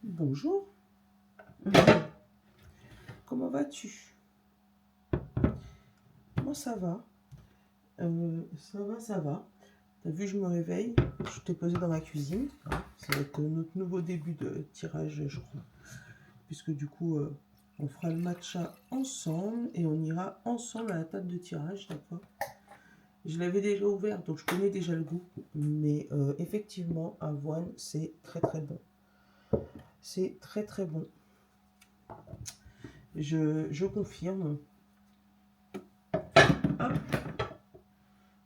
Bonjour. Comment vas-tu? Moi, ça va. Ça va. T'as vu, je me réveille. Je t'ai posé dans ma cuisine. Ça va être notre nouveau début de tirage, je crois. Puisque du coup, on fera le matcha ensemble et on ira ensemble à la table de tirage, d'accord? Je l'avais déjà ouvert, donc je connais déjà le goût. Mais effectivement, avoine, c'est très très bon. C'est très très bon. Je confirme. Hop.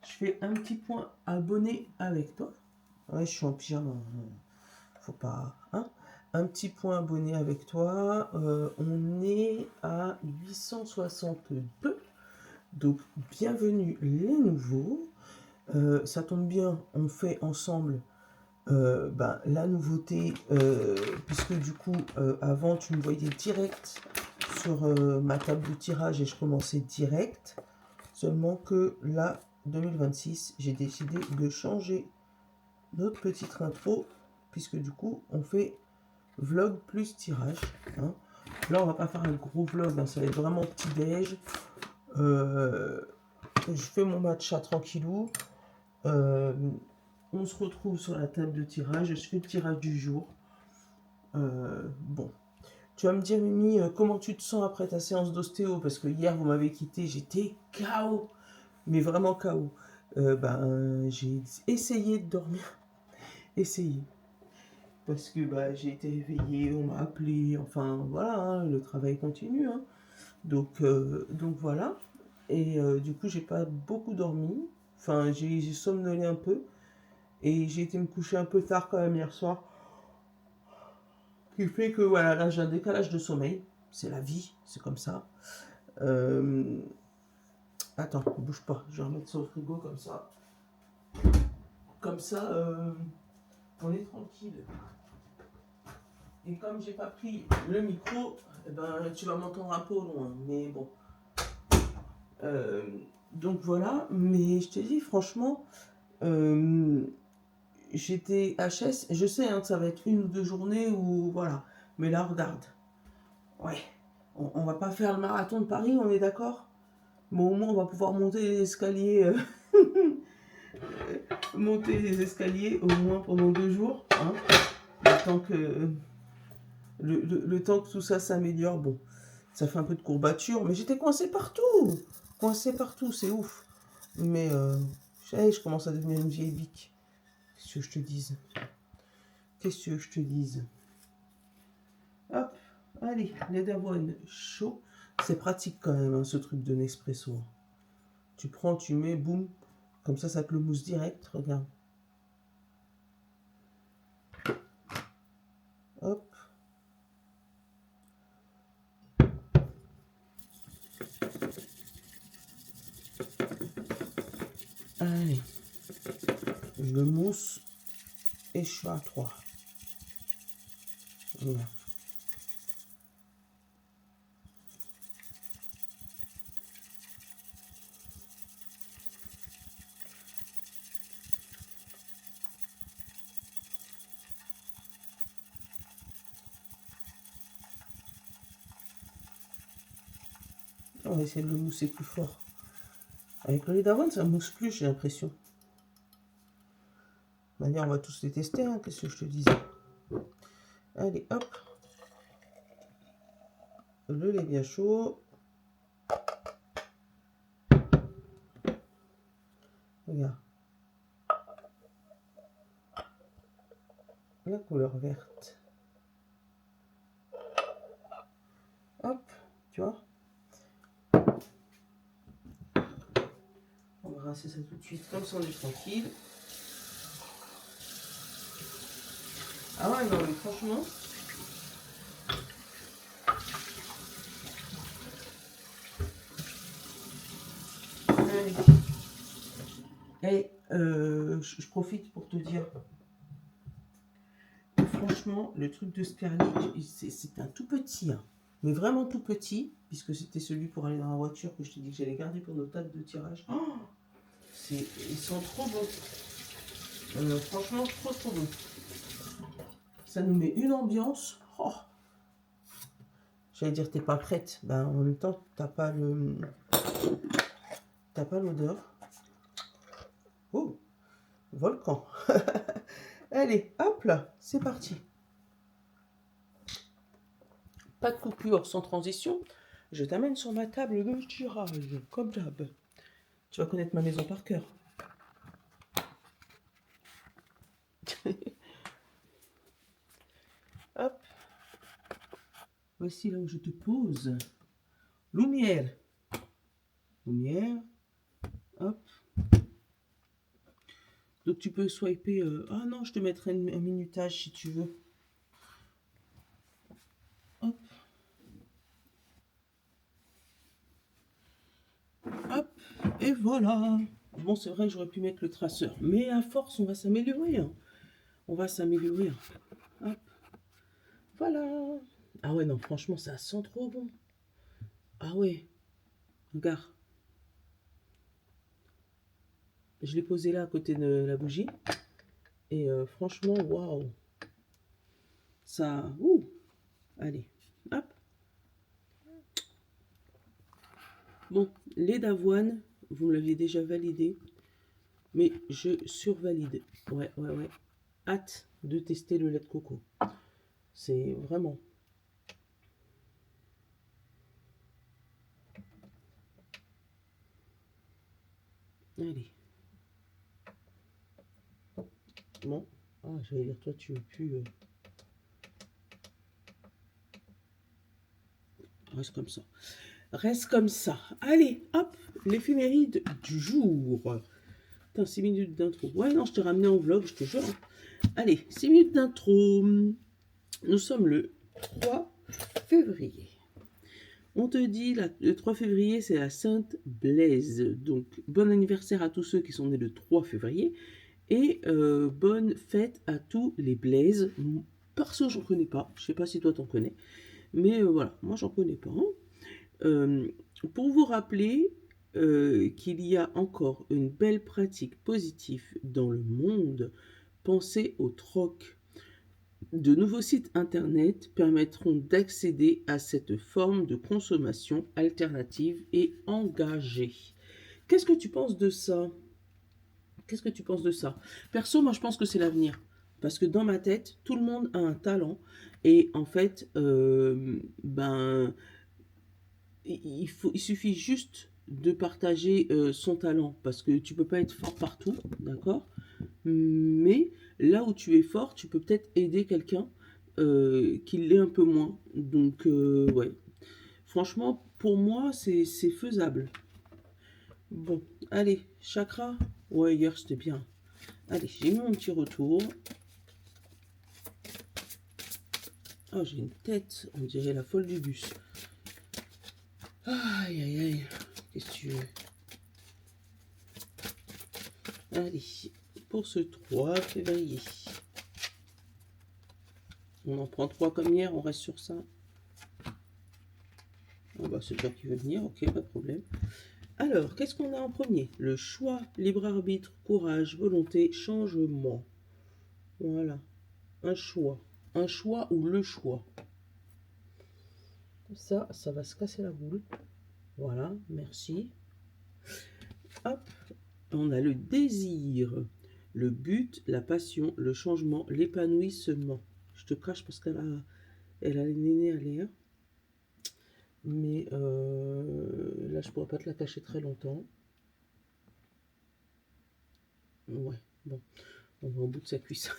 Je fais un petit point abonné avec toi. Ouais, je suis en pyjama. Faut pas. Hein, un petit point abonné avec toi. On est à 862. Donc, bienvenue les nouveaux. Ça tombe bien, on fait ensemble la nouveauté. Puisque du coup, avant, tu me voyais direct sur ma table de tirage et je commençais direct. Seulement que là, 2026, j'ai décidé de changer notre petite intro, puisque du coup, on fait vlog plus tirage. Hein. Là, on va pas faire un gros vlog, hein, ça va être vraiment petit-déj. Je fais mon matcha tranquillou. On se retrouve sur la table de tirage. Je fais le tirage du jour. Bon. Tu vas me dire, Mimi, comment tu te sens après ta séance d'ostéo? Parce que hier, vous m'avez quitté, j'étais KO. Mais vraiment KO. J'ai essayé de dormir. Essayé. Parce que j'ai été réveillée, on m'a appelé, enfin voilà, hein, le travail continue. Hein. Donc voilà. Et du coup, j'ai pas beaucoup dormi. Enfin, j'ai somnolé un peu. Et j'ai été me coucher un peu tard quand même hier soir. Ce qui fait que voilà, là j'ai un décalage de sommeil. C'est la vie, c'est comme ça. Attends, bouge pas, je vais remettre ça au frigo comme ça. Comme ça, on est tranquille. Et comme j'ai pas pris le micro, tu vas m'entendre un peu au loin. Mais bon. Donc voilà. Mais je te dis, franchement, j'étais HS. Je sais hein, que ça va être une ou deux journées où voilà. Mais là, regarde. Ouais. On va pas faire le marathon de Paris, on est d'accord? Bon, au moins, on va pouvoir monter les escaliers. Monter les escaliers au moins pendant 2 jours. Hein, le temps que. Le temps que tout ça s'améliore, bon, ça fait un peu de courbature, mais j'étais coincé partout. Coincé partout, c'est ouf. Mais je commence à devenir une vieille bique. Qu'est-ce que je te dise? Qu'est-ce que je te dise? Hop, allez, lait d'avoine chaud. C'est pratique quand même, hein, ce truc de Nespresso. Tu prends, tu mets, boum. Comme ça te le mousse direct, regarde. Hop. Allez. Je le mousse et je suis à 3. Voilà. On va essayer de le mousser plus fort. Avec le lait d'avoine, ça mousse plus, j'ai l'impression. De toute manière, on va tous les tester, hein, qu'est-ce que je te disais. Allez, hop. Le lait bien chaud. Regarde. La couleur verte. Hop, tu vois. On va rincer ça tout de suite, comme ça on est tranquille. Ah ouais, non, mais franchement... Allez. Et je profite pour te dire... Franchement, le truc de Sperly, c'est un tout petit, hein, mais vraiment tout petit, puisque c'était celui pour aller dans la voiture que je t'ai dit que j'allais garder pour nos tables de tirage. Oh, ils sont trop bons. Franchement, trop bons. Ça nous met une ambiance. Oh, j'allais dire, t'es pas prête. Ben, en même temps, t'as pas l'odeur. Oh, volcan. Allez, hop là, c'est parti. Pas de coupure sans transition. Je t'amène sur ma table de tirage, comme d'hab. Tu vas connaître ma maison par cœur. Hop. Voici là où je te pose. Lumière. Lumière. Hop. Donc tu peux swiper. Ah non, je te mettrai un minutage si tu veux. Hop. Hop. Et voilà. Bon, c'est vrai que j'aurais pu mettre le traceur. Mais à force, on va s'améliorer. Hein. On va s'améliorer. Hein. Hop. Voilà. Ah ouais, non, franchement, ça sent trop bon. Ah ouais. Regarde. Je l'ai posé là à côté de la bougie. Et franchement, waouh. Ça. Ouh. Allez. Hop. Bon, lait d'avoine, vous me l'aviez déjà validé. Mais je survalide. Ouais. Hâte de tester le lait de coco. C'est vraiment. Allez. Bon. Ah, j'allais dire, toi, tu veux plus. Reste comme ça. Reste comme ça. Allez, hop, l'éphéméride du jour. Putain, 6 minutes d'intro. Ouais, non, je t'ai ramené en vlog, je te jure. Allez, 6 minutes d'intro. Nous sommes le 3 février. On te dit, le 3 février, c'est la Sainte Blaise. Donc, bon anniversaire à tous ceux qui sont nés le 3 février. Et bonne fête à tous les Blaises. Perso, j'en connais pas. Je sais pas si toi t'en connais. Mais voilà, moi j'en connais pas. Pour vous rappeler qu'il y a encore une belle pratique positive dans le monde, pensez au troc. De nouveaux sites internet permettront d'accéder à cette forme de consommation alternative et engagée. Qu'est-ce que tu penses de ça? Qu'est-ce que tu penses de ça? Perso, moi je pense que c'est l'avenir. Parce que dans ma tête, tout le monde a un talent. Et en fait, il suffit juste de partager son talent. Parce que tu peux pas être fort partout, d'accord? Mais là où tu es fort, tu peux peut-être aider quelqu'un qui l'est un peu moins. Donc, ouais. Franchement, pour moi, c'est faisable. Bon, allez, chakra. Ouais, hier, c'était bien. Allez, j'ai mis mon petit retour. Oh, j'ai une tête, on dirait la folle du bus. Aïe, aïe, aïe. Qu'est-ce que tu veux? Allez, pour ce 3 février. On en prend 3 comme hier, on reste sur ça. Ah bah, c'est toi qui veux venir, ok, pas de problème. Alors, qu'est-ce qu'on a en premier? Le choix, libre arbitre, courage, volonté, changement. Voilà, un choix. Un choix ou le choix. Ça va se casser la boule. Voilà, merci. Hop, on a le désir, le but, la passion, le changement, l'épanouissement. Je te crache parce qu'elle a les nénés à l'air. Mais là, je pourrais pas te la cacher très longtemps. Ouais, bon, on va au bout de sa cuisse.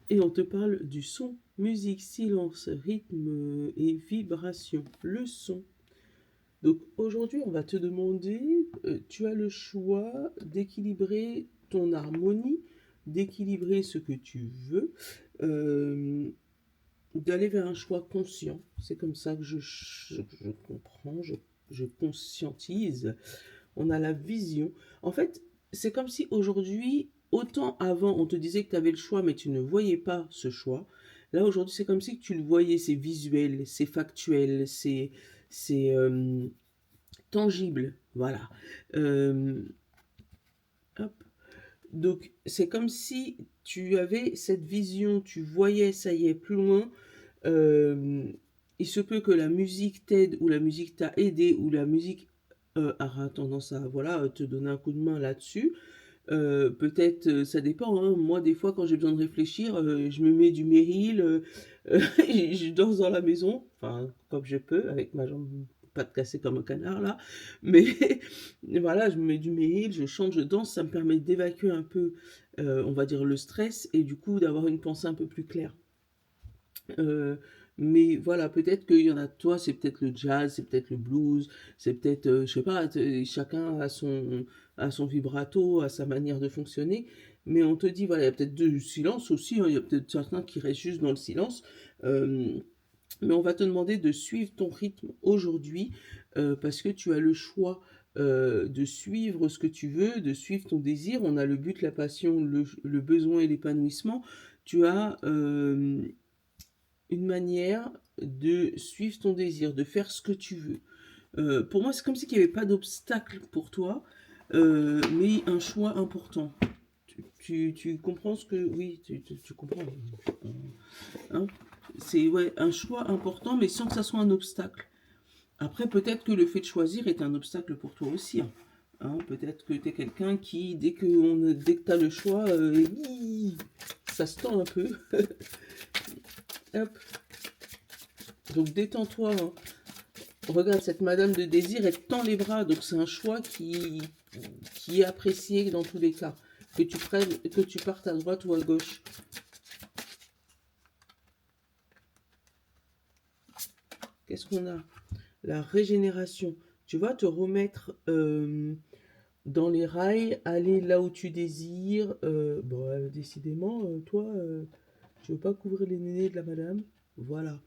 Et on te parle du son, musique, silence, rythme et vibration. Le son. Donc aujourd'hui, on va te demander, tu as le choix d'équilibrer ton harmonie, d'équilibrer ce que tu veux, d'aller vers un choix conscient. C'est comme ça que je comprends, je conscientise. On a la vision. En fait, c'est comme si aujourd'hui, autant avant, on te disait que tu avais le choix, mais tu ne voyais pas ce choix. Là, aujourd'hui, c'est comme si tu le voyais, c'est visuel, c'est factuel, c'est tangible. Voilà. Hop. Donc, c'est comme si tu avais cette vision, tu voyais, ça y est, plus loin, Euh, il se peut que la musique t'aide ou la musique t'a aidé ou la musique aura tendance à voilà, te donner un coup de main là-dessus. Peut-être, ça dépend, hein. Moi, des fois, quand j'ai besoin de réfléchir, je me mets du Meryl, je danse dans la maison, enfin, comme je peux, avec ma jambe pas de cassée comme un canard, là. Mais voilà, je me mets du Meryl, je chante, je danse, ça me permet d'évacuer un peu, on va dire, le stress et du coup, d'avoir une pensée un peu plus claire. Euh, mais voilà, peut-être qu'il y en a, toi, c'est peut-être le jazz, c'est peut-être le blues, c'est peut-être, je sais pas, chacun a son vibrato, a sa manière de fonctionner. Mais on te dit, voilà, il y a peut-être du silence aussi, hein, il y a peut-être certains qui restent juste dans le silence. Euh, mais on va te demander de suivre ton rythme aujourd'hui parce que tu as le choix de suivre ce que tu veux, de suivre ton désir. On a le but, la passion, le besoin et l'épanouissement. Tu as une manière de suivre ton désir, de faire ce que tu veux. Pour moi, c'est comme si il n'y avait pas d'obstacle pour toi, mais un choix important. Tu comprends ce que... Oui, tu comprends. Hein. C'est ouais, un choix important, mais sans que ça soit un obstacle. Après, peut-être que le fait de choisir est un obstacle pour toi aussi. Hein. Hein, peut-être que tu es quelqu'un qui, dès que tu as le choix, ça se tend un peu. Hop. Donc détends-toi. Hein. Regarde, cette Madame de Désir, elle tend les bras, donc c'est un choix qui est apprécié dans tous les cas. Que tu partes à droite ou à gauche. Qu'est-ce qu'on a? La régénération. Tu vas te remettre dans les rails, aller là où tu désires. Bon, décidément, toi, tu veux pas couvrir les nénés de la Madame? Voilà.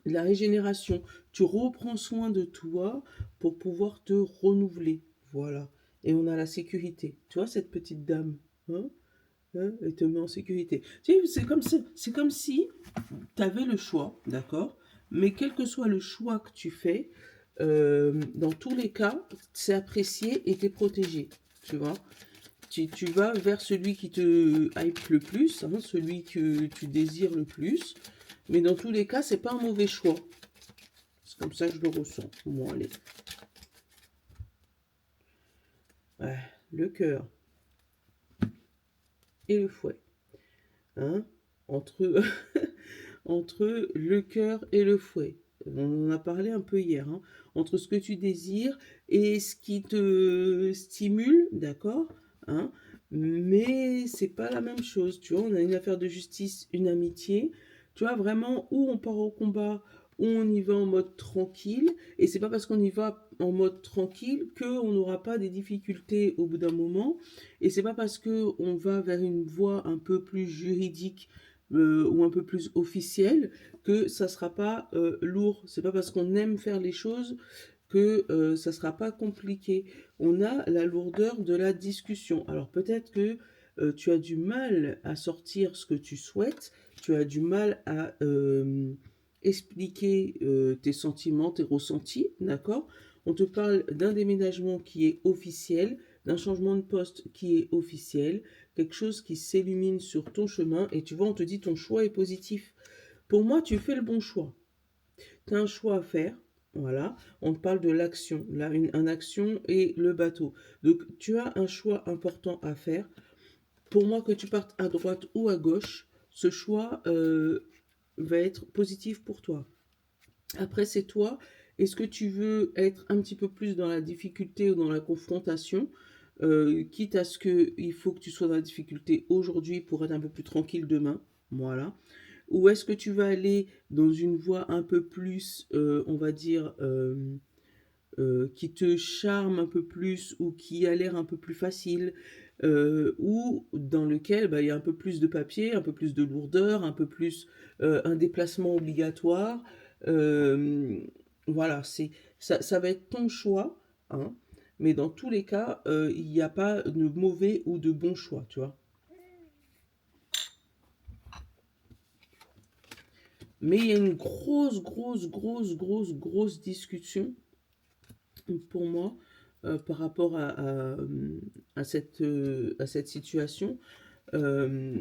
La régénération. Tu reprends soin de toi pour pouvoir te renouveler. Voilà. Et on a la sécurité. Tu vois, cette petite dame, hein, hein, elle te met en sécurité. Tu sais, c'est comme si tu avais le choix, d'accord? Mais quel que soit le choix que tu fais, dans tous les cas, c'est apprécié et tu es protégé. Tu vois? Tu vas vers celui qui te hype le plus, hein, celui que tu désires le plus. Mais dans tous les cas, c'est pas un mauvais choix. C'est comme ça que je le ressens. Bon, allez. Ouais, le cœur et le fouet. Hein? Entre, entre le cœur et le fouet. On en a parlé un peu hier. Hein? Entre ce que tu désires et ce qui te stimule, d'accord? Hein? Mais c'est pas la même chose. Tu vois, on a une affaire de justice, une amitié. Tu vois, vraiment, où on part au combat, où on y va en mode tranquille. Et c'est pas parce qu'on y va en mode tranquille qu'on n'aura pas des difficultés au bout d'un moment. Et c'est pas parce qu'on va vers une voie un peu plus juridique ou un peu plus officielle que ça sera pas lourd. C'est pas parce qu'on aime faire les choses que ça sera pas compliqué. On a la lourdeur de la discussion. Alors peut-être que tu as du mal à sortir ce que tu souhaites, tu as du mal à expliquer tes sentiments, tes ressentis, d'accord? On te parle d'un déménagement qui est officiel, d'un changement de poste qui est officiel, quelque chose qui s'illumine sur ton chemin et tu vois, on te dit ton choix est positif. Pour moi, tu fais le bon choix. Tu as un choix à faire. Voilà, on te parle de l'action, là, une action et le bateau. Donc, tu as un choix important à faire. Pour moi, que tu partes à droite ou à gauche, ce choix va être positif pour toi. Après, c'est toi. Est-ce que tu veux être un petit peu plus dans la difficulté ou dans la confrontation, quitte à ce qu'il faut que tu sois dans la difficulté aujourd'hui pour être un peu plus tranquille demain. Voilà. Ou est-ce que tu vas aller dans une voie un peu plus, on va dire, qui te charme un peu plus ou qui a l'air un peu plus facile, ou dans lequel bah, il y a un peu plus de papier, un peu plus de lourdeur, un peu plus un déplacement obligatoire. Euh, voilà, ça va être ton choix, hein, mais dans tous les cas, il n'y a pas de mauvais ou de bon choix, tu vois. Mais il y a une grosse discussion pour moi par rapport à cette situation. Euh,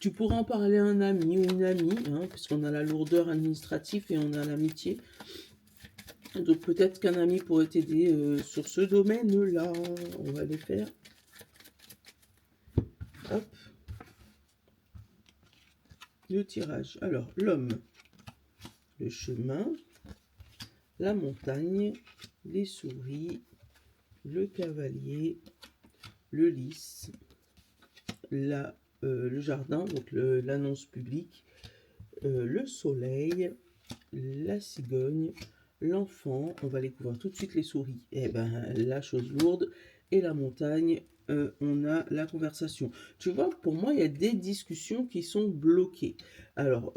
Tu pourrais en parler à un ami ou une amie, hein, puisqu'on a la lourdeur administrative et on a l'amitié. Donc peut-être qu'un ami pourrait t'aider sur ce domaine-là. On va les faire. Hop. Le tirage. Alors, l'homme, le chemin, la montagne, les souris, le cavalier, le lys, le jardin, donc l'annonce publique, le soleil, la cigogne, l'enfant. On va les couvrir tout de suite, les souris. Eh ben, la chose lourde. Et la montagne, on a la conversation. Tu vois, pour moi, il y a des discussions qui sont bloquées. Alors,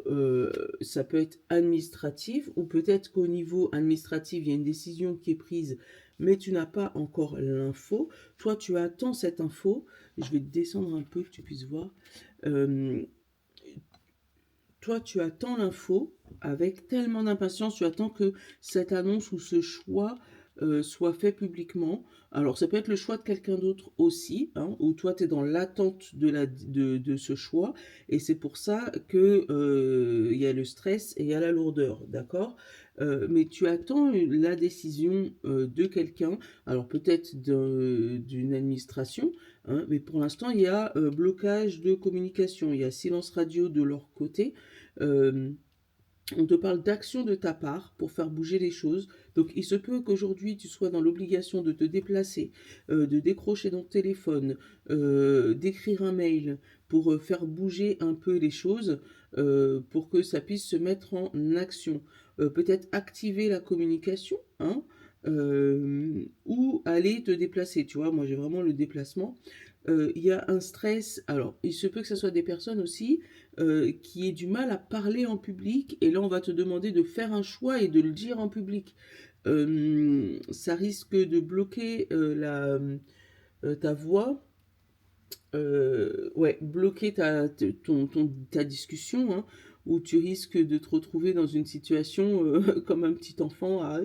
ça peut être administratif, ou peut-être qu'au niveau administratif, il y a une décision qui est prise, mais tu n'as pas encore l'info. Toi, tu attends cette info. Je vais descendre un peu que tu puisses voir. Toi, tu attends l'info avec tellement d'impatience, tu attends que cette annonce ou ce choix soit fait publiquement. Alors, ça peut être le choix de quelqu'un d'autre aussi, hein, ou toi, tu es dans l'attente de ce choix, et c'est pour ça que il y a le stress et il y a la lourdeur, d'accord? Mais tu attends la décision de quelqu'un, alors peut-être d'une administration, hein, mais pour l'instant, il y a blocage de communication, il y a silence radio de leur côté. Euh, on te parle d'action de ta part pour faire bouger les choses. Donc il se peut qu'aujourd'hui tu sois dans l'obligation de te déplacer, de décrocher ton téléphone, d'écrire un mail pour faire bouger un peu les choses, pour que ça puisse se mettre en action. Peut-être activer la communication, hein, ou aller te déplacer. Tu vois, moi j'ai vraiment le déplacement. Il y a un stress. Alors, il se peut que ce soit des personnes aussi qui aient du mal à parler en public. Et là, on va te demander de faire un choix et de le dire en public. Ça risque de bloquer ta voix. Ouais, bloquer ta discussion, hein, où tu risques de te retrouver dans une situation comme un petit enfant à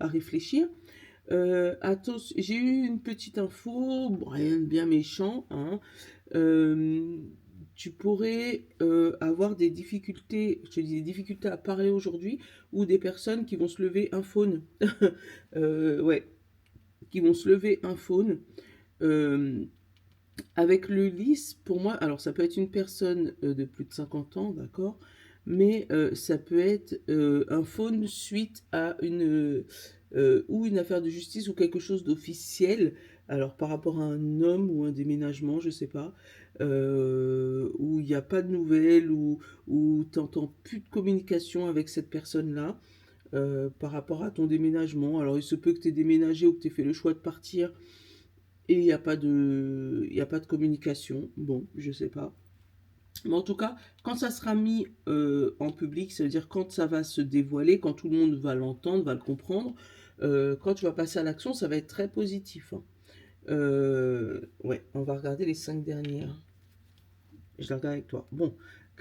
réfléchir. J'ai eu une petite info, bon, rien de bien méchant, hein. Euh, Tu pourrais avoir des difficultés, je te dis des difficultés à parler aujourd'hui, ou des personnes qui vont se lever un phone. Ouais, qui vont se lever un phone. Euh, Avec le lys, pour moi, alors ça peut être une personne de plus de 50 ans, d'accord, mais ça peut être un faune suite à ou une affaire de justice ou quelque chose d'officiel, alors par rapport à un homme ou un déménagement, je sais pas, où il n'y a pas de nouvelles, où tu n'entends plus de communication avec cette personne-là. Par rapport à ton déménagement. Alors il se peut que tu aies déménagé ou que tu aies fait le choix de partir et il y a pas de communication. Bon, je sais pas. Mais en tout cas, quand ça sera mis en public, ça veut dire quand ça va se dévoiler, quand tout le monde va l'entendre, va le comprendre, quand tu vas passer à l'action, ça va être très positif, hein. Ouais, on va regarder les 5 dernières. Je la regarde avec toi. Bon,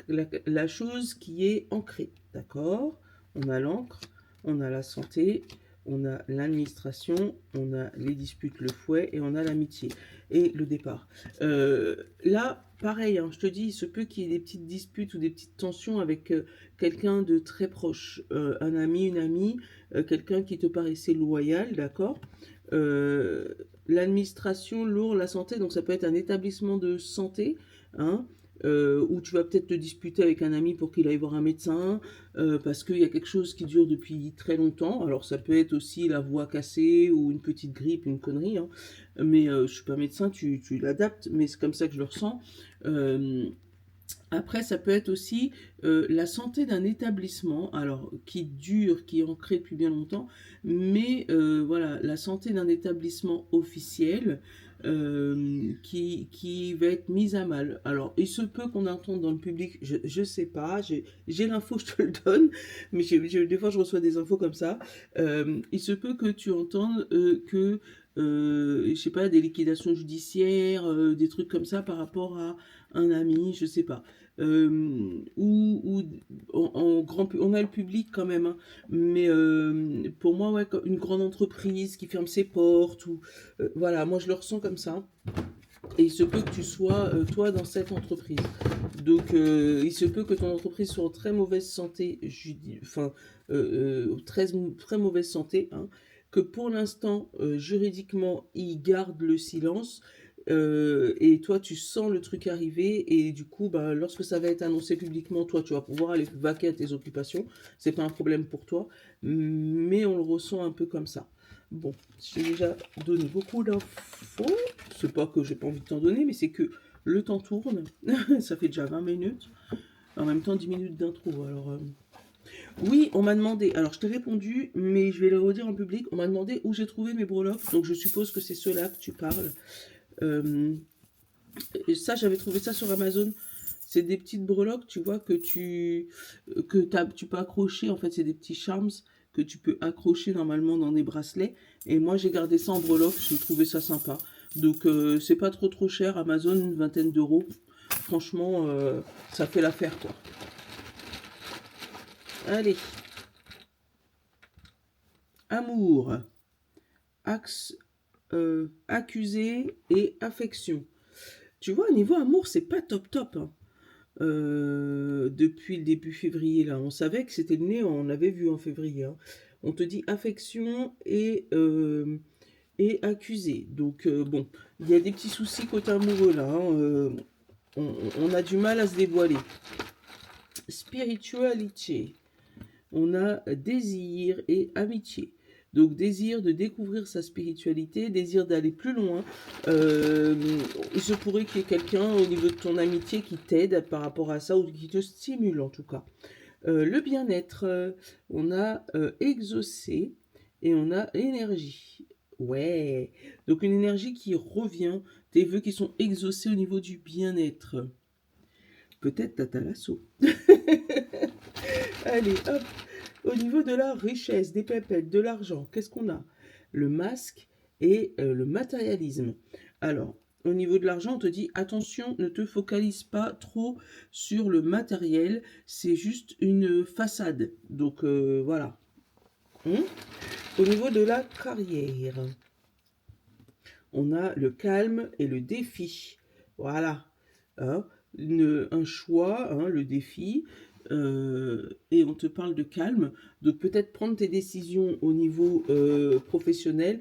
la chose qui est ancrée, d'accord? On a l'encre, on a la santé, on a l'administration, on a les disputes, le fouet, et on a l'amitié et le départ. Là, pareil, hein, je te dis, il se peut qu'il y ait des petites disputes ou des petites tensions avec quelqu'un de très proche, un ami, une amie, quelqu'un qui te paraissait loyal, d'accord? L'administration, lourd, la santé, donc ça peut être un établissement de santé, hein, où tu vas peut-être te disputer avec un ami pour qu'il aille voir un médecin, parce qu'il y a quelque chose qui dure depuis très longtemps. Alors ça peut être aussi la voix cassée ou une petite grippe, une connerie, hein. Mais je suis pas médecin, tu l'adaptes, mais c'est comme ça que je le ressens. Euh, Après, ça peut être aussi la santé d'un établissement, alors qui dure, qui est ancré depuis bien longtemps, mais voilà, la santé d'un établissement officiel qui va être mise à mal. Alors, il se peut qu'on entende dans le public, je sais pas, j'ai l'info, je te le donne, mais des fois je reçois des infos comme ça. Il se peut que tu entendes que, je sais pas, des liquidations judiciaires, des trucs comme ça par rapport à un ami, je sais pas. Ou on a le public quand même, hein. Mais pour moi, ouais, une grande entreprise qui ferme ses portes, ou voilà, moi je le ressens comme ça. Et il se peut que tu sois, toi, dans cette entreprise. Donc, il se peut que ton entreprise soit en très mauvaise santé, enfin, très mauvaise santé, hein, que pour l'instant, juridiquement, ils gardent le silence. Et toi, tu sens le truc arriver, et du coup, bah, lorsque ça va être annoncé publiquement, toi, tu vas pouvoir aller vaquer à tes occupations. C'est pas un problème pour toi, mais on le ressent un peu comme ça. Bon, j'ai déjà donné beaucoup d'infos. C'est pas que j'ai pas envie de t'en donner, mais c'est que le temps tourne. Ça fait déjà 20 minutes. En même temps, 10 minutes d'intro. Alors, oui, on m'a demandé. Alors, je t'ai répondu, mais je vais le redire en public. On m'a demandé où j'ai trouvé mes breloques. Donc, je suppose que c'est ceux-là que tu parles. Et ça, j'avais trouvé ça sur Amazon. C'est des petites breloques, tu vois, tu peux accrocher. En fait, c'est des petits charms que tu peux accrocher normalement dans des bracelets. Et moi, j'ai gardé ça en breloque. J'ai trouvé ça sympa. Donc, c'est pas trop cher. Amazon, une vingtaine d'euros. Franchement, ça fait l'affaire, quoi. Allez. Amour. Axe, accusé et affection. Tu vois, au niveau amour, c'est pas top, hein. Depuis le début février, là. On savait que c'était le nez, on l'avait vu en février, hein. On te dit affection et accusé. Donc, bon, il y a des petits soucis côté amoureux, là, hein. On a du mal à se dévoiler. Spiritualité. On a désir et amitié. Donc désir de découvrir sa spiritualité, désir d'aller plus loin. Il se pourrait qu'il y ait quelqu'un au niveau de ton amitié qui t'aide par rapport à ça ou qui te stimule en tout cas. Le bien-être, on a exaucé et on a énergie. Ouais, donc une énergie qui revient, tes vœux qui sont exaucés au niveau du bien-être. Peut-être Tata Lasso. Allez, hop. Au niveau de la richesse, des pépettes, de l'argent, qu'est-ce qu'on a? Le masque et le matérialisme. Alors, au niveau de l'argent, on te dit attention, ne te focalise pas trop sur le matériel, c'est juste une façade. Donc voilà. Au niveau de la carrière, on a le calme et le défi. Voilà. Hein, un choix, hein, le défi. Et on te parle de calme. Donc peut-être prendre tes décisions au niveau professionnel,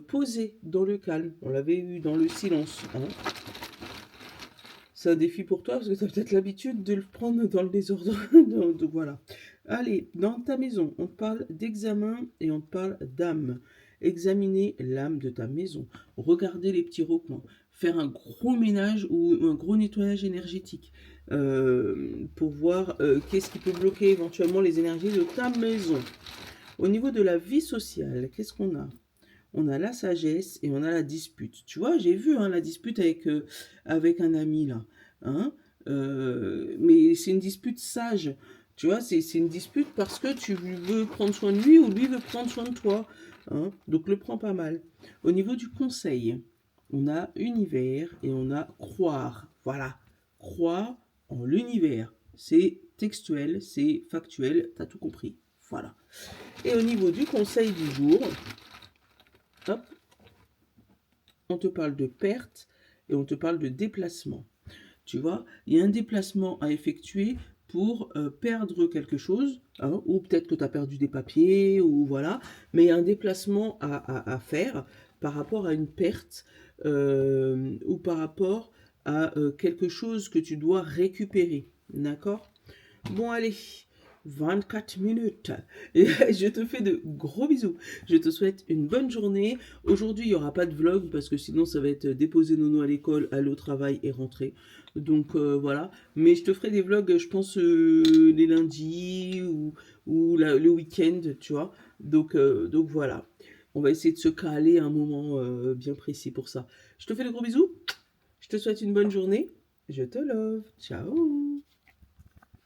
posé dans le calme. On l'avait eu dans le silence. Hein. C'est un défi pour toi parce que tu as peut-être l'habitude de le prendre dans le désordre. Donc voilà. Allez, dans ta maison, on te parle d'examen et on te parle d'âme. Examiner l'âme de ta maison. Regarder les petits recoins. Faire un gros ménage ou un gros nettoyage énergétique. Pour voir qu'est-ce qui peut bloquer éventuellement les énergies de ta maison. Au niveau de la vie sociale, qu'est-ce qu'on a? On a la sagesse et on a la dispute. Tu vois, j'ai vu hein, la dispute avec un ami là. Hein, mais c'est une dispute sage. Tu vois, c'est une dispute parce que tu veux prendre soin de lui ou lui veut prendre soin de toi. Hein, donc le prends pas mal. Au niveau du conseil, on a univers et on a croire. Voilà, croire en l'univers. C'est textuel, c'est factuel, t'as tout compris. Voilà. Et au niveau du conseil du jour, hop, on te parle de perte et on te parle de déplacement. Tu vois, il y a un déplacement à effectuer pour perdre quelque chose, hein, ou peut-être que tu as perdu des papiers, ou voilà, mais il y a un déplacement à faire par rapport à une perte ou par rapport à quelque chose que tu dois récupérer. D'accord? Bon, allez, 24 minutes. Et je te fais de gros bisous. Je te souhaite une bonne journée. Aujourd'hui, il n'y aura pas de vlog parce que sinon, ça va être déposer Nono à l'école, aller au travail et rentrer. Donc voilà. Mais je te ferai des vlogs, je pense, les lundis ou le week-end, tu vois. Donc voilà. On va essayer de se caler un moment bien précis pour ça. Je te fais de gros bisous. Je te souhaite une bonne journée. Je te love. Ciao.